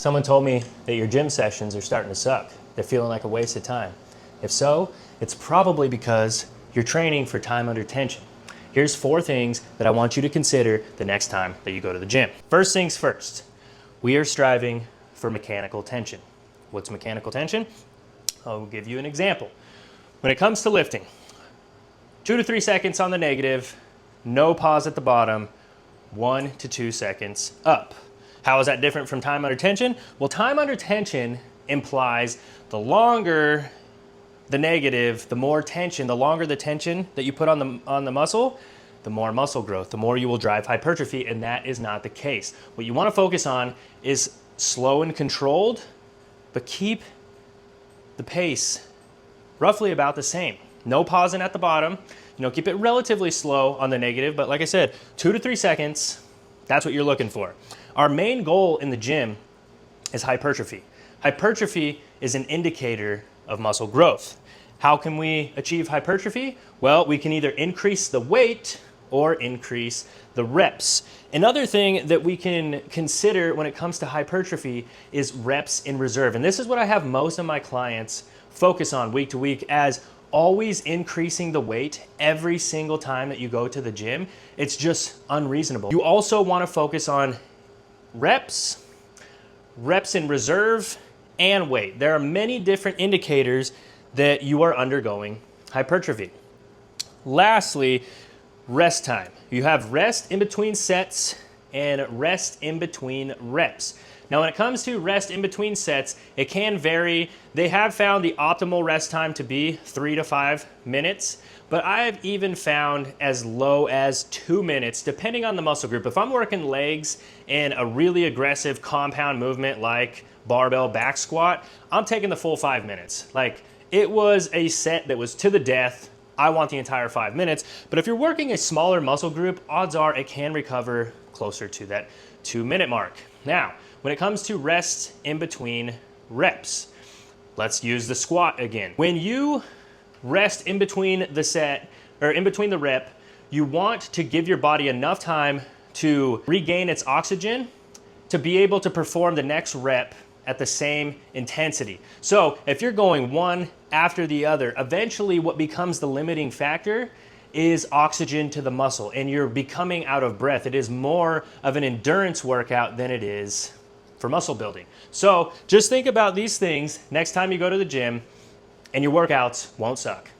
Someone told me that your gym sessions are starting to suck. They're feeling like a waste of time. If so, it's probably because you're training for time under tension. Here's 4 things that I want you to consider the next time that you go to the gym. First things first, we are striving for mechanical tension. What's mechanical tension? I'll give you an example. When it comes to lifting, 2 to 3 seconds on the negative, no pause at the bottom, 1 to 2 seconds up. How is that different from time under tension? Well, time under tension implies the longer the negative, the more tension, the longer the tension that you put on the muscle, the more muscle growth, the more you will drive hypertrophy, and that is not the case. What you want to focus on is slow and controlled, but keep the pace roughly about the same. No pausing at the bottom. Keep it relatively slow on the negative, but like I said, 2 to 3 seconds, that's what you're looking for. Our main goal in the gym is hypertrophy. Hypertrophy is an indicator of muscle growth. How can we achieve hypertrophy? Well, we can either increase the weight or increase the reps. Another thing that we can consider when it comes to hypertrophy is reps in reserve. And this is what I have most of my clients focus on week to week, as always increasing the weight every single time that you go to the gym. It's just unreasonable. You also want to focus on reps in reserve, and weight. There are many different indicators that you are undergoing hypertrophy. Lastly, rest time. You have rest in between sets and rest in between reps. Now, when it comes to rest in between sets, it can vary. They have found the optimal rest time to be 3 to 5 minutes, but I've even found as low as 2 minutes, depending on the muscle group. If I'm working legs in a really aggressive compound movement like barbell back squat, I'm taking the full 5 minutes. Like, it was a set that was to the death. I want the entire 5 minutes. But if you're working a smaller muscle group, odds are it can recover closer to that 2-minute mark. Now, when it comes to rest in between reps, let's use the squat again. When you rest in between the set, or in between the rep, you want to give your body enough time to regain its oxygen to be able to perform the next rep at the same intensity. So if you're going one after the other, eventually what becomes the limiting factor is oxygen to the muscle, and you're becoming out of breath. It is more of an endurance workout than it is for muscle building. So just think about these things next time you go to the gym, and your workouts won't suck.